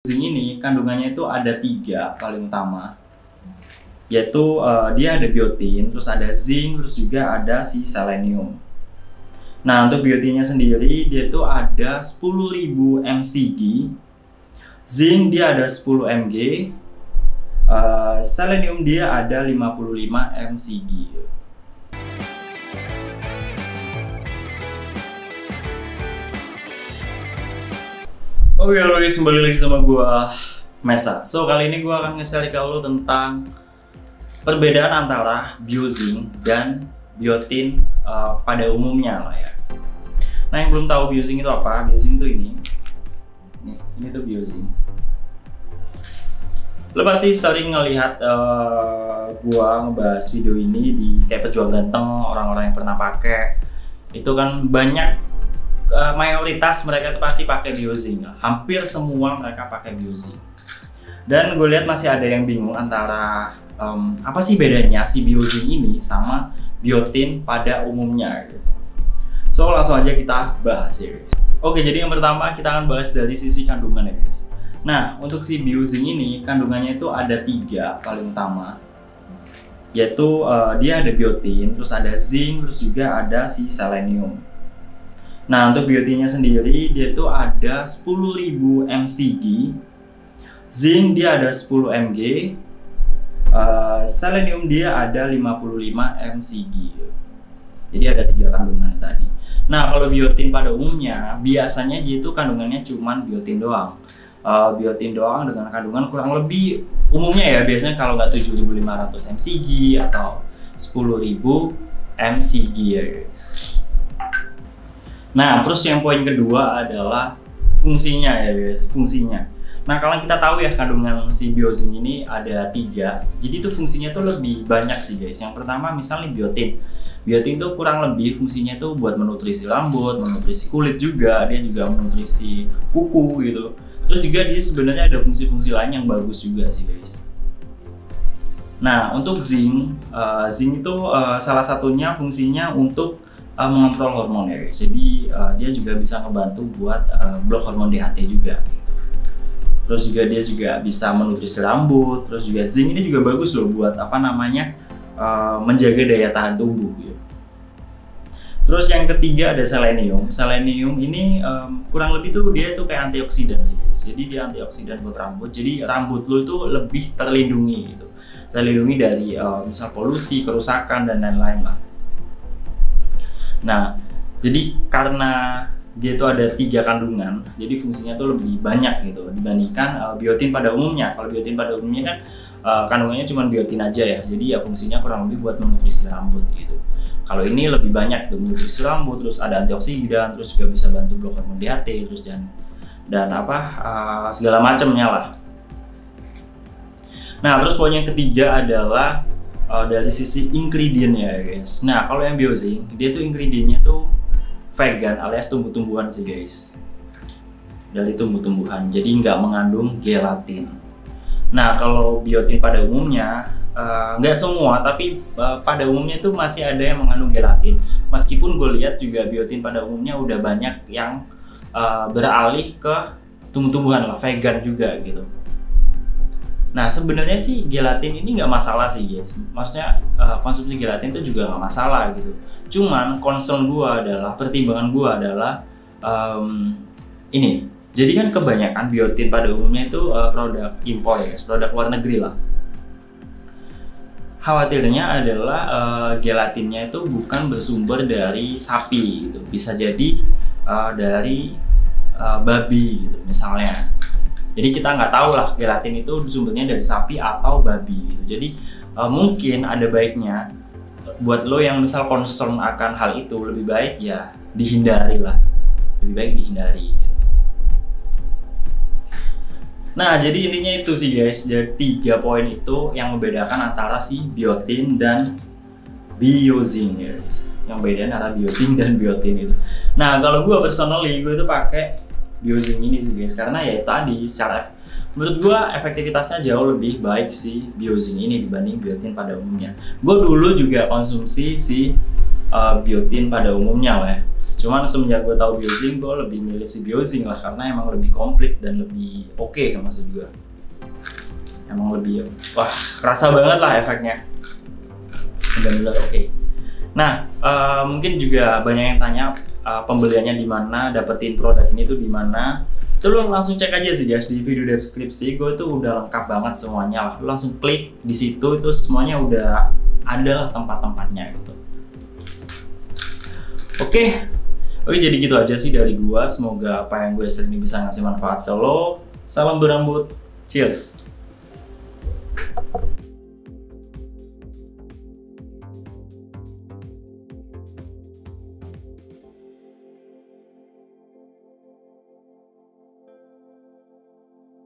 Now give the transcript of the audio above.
Zinc ini kandungannya itu ada 3 paling utama, yaitu dia ada biotin, terus ada zinc, terus juga ada si selenium. Nah, untuk biotinnya sendiri dia itu ada 10.000 mcg, zinc dia ada 10 mg, selenium dia ada 55 mcg. Oke, halo guys, kembali lagi sama gua Mesa. So, kali ini gua akan nge-share ke lo tentang perbedaan antara biozinc dan biotin pada umumnya lah ya. Nah, yang belum tahu biozinc itu apa? Biozinc itu ini. Nih, ini tuh biozinc. Lo pasti sering ngelihat gua ngebahas video ini di kayak pejuang ganteng, orang-orang yang pernah pakai. Itu kan banyak mayoritas mereka itu pasti pakai biozinc. Hampir semua mereka pakai biozinc. Dan gue lihat masih ada yang bingung antara apa sih bedanya si biozinc ini sama biotin pada umumnya gitu. So, langsung aja kita bahas ya guys. Oke, jadi yang pertama kita akan bahas dari sisi kandungan ya guys. Nah, untuk si biozinc ini kandungannya itu ada 3 paling utama, yaitu dia ada biotin, terus ada zinc, terus juga ada si selenium. Nah, untuk biotinnya sendiri dia itu ada 10.000 mcg, zinc dia ada 10 mg, selenium dia ada 55 mcg. Jadi ada 3 kandungan tadi. Nah, kalau biotin pada umumnya biasanya dia itu kandungannya cuman biotin doang. Biotin doang dengan kandungan kurang lebih umumnya ya biasanya kalau nggak 7.500 mcg atau 10.000 mcg ya guys. Nah, terus yang poin kedua adalah fungsinya ya guys, fungsinya. Nah, kalau kita tahu ya kandungan si biozinc ini ada 3, jadi itu fungsinya tuh lebih banyak sih guys. Yang pertama misalnya biotin. Biotin tuh kurang lebih fungsinya tuh buat menutrisi rambut, menutrisi kulit juga, dia juga menutrisi kuku gitu. Terus juga dia sebenarnya ada fungsi-fungsi lain yang bagus juga sih guys. Nah, untuk zinc, zinc itu salah satunya fungsinya untuk mengontrol hormon ya guys. Jadi dia juga bisa ngebantu buat blok hormon DHT juga gitu. Terus juga dia juga bisa menutrisi rambut. Terus juga zinc ini juga bagus loh buat apa namanya menjaga daya tahan tubuh gitu. Terus yang ketiga ada selenium. Selenium ini kurang lebih tuh dia tuh kayak antioksidan sih guys. Jadi dia antioksidan buat rambut. Jadi rambut lo itu lebih terlindungi gitu. Terlindungi dari misal polusi, kerusakan dan lain-lain lah. Nah, jadi karena dia itu ada 3 kandungan, jadi fungsinya tuh lebih banyak gitu dibandingkan biotin pada umumnya. Kalau biotin pada umumnya kan kandungannya cuma biotin aja ya, jadi ya fungsinya kurang lebih buat menutrisi rambut gitu. Kalau ini lebih banyak tuh menutrisi rambut, terus ada antioksidan, terus juga bisa bantu blok hormon DHT, terus dan apa segala macamnya lah. Nah, terus poin yang ketiga adalah dari sisi ingredientnya guys. Nah, kalau yang biozinc dia tuh ingredientnya tuh vegan alias tumbuh-tumbuhan sih guys, dari tumbuh-tumbuhan, jadi nggak mengandung gelatin. Nah, kalau biotin pada umumnya nggak semua, tapi pada umumnya itu masih ada yang mengandung gelatin. Meskipun gue lihat juga biotin pada umumnya udah banyak yang beralih ke tumbuh-tumbuhan lah, vegan juga gitu. Nah, sebenarnya sih gelatin ini nggak masalah sih guys. Maksudnya konsumsi gelatin itu juga nggak masalah gitu. Cuman concern gua adalah, pertimbangan gua adalah ini. Jadi kan kebanyakan biotin pada umumnya itu produk impor ya guys, produk luar negeri lah. Khawatirnya adalah gelatinnya itu bukan bersumber dari sapi gitu. Bisa jadi dari babi gitu misalnya. Jadi kita nggak tahu lah gelatin itu sumbernya dari sapi atau babi gitu. Jadi mungkin ada baiknya buat lo yang misal concern akan hal itu, lebih baik ya dihindari lah. Lebih baik dihindari gitu. Nah, jadi intinya itu sih guys, jadi 3 poin itu yang membedakan antara si biotin dan biozinc ya guys. Yang bedain antara biozinc dan biotin itu. Nah, kalau gue personally gue itu pakai biozinc ini sih guys, karena ya tadi menurut gua efektivitasnya jauh lebih baik sih biozinc ini dibanding biotin pada umumnya. Gue dulu juga konsumsi si biotin pada umumnya lah ya. Cuman semenjak gue tahu Biozing, gue lebih milih si Biozing lah karena emang lebih komplit dan lebih oke maksud gue. Emang lebih, wah kerasa banget lah efeknya. Benar-benar oke. Nah, mungkin juga banyak yang tanya pembeliannya di mana, dapetin produk ini tuh di mana. Itu lo langsung cek aja sih guys di video deskripsi, gue tuh udah lengkap banget semuanya lah. Lo langsung klik di situ, itu semuanya udah ada lah tempat-tempatnya gitu. Oke, jadi gitu aja sih dari gua. Semoga apa yang gue share ini bisa ngasih manfaat ke lo. Salam berambut, cheers.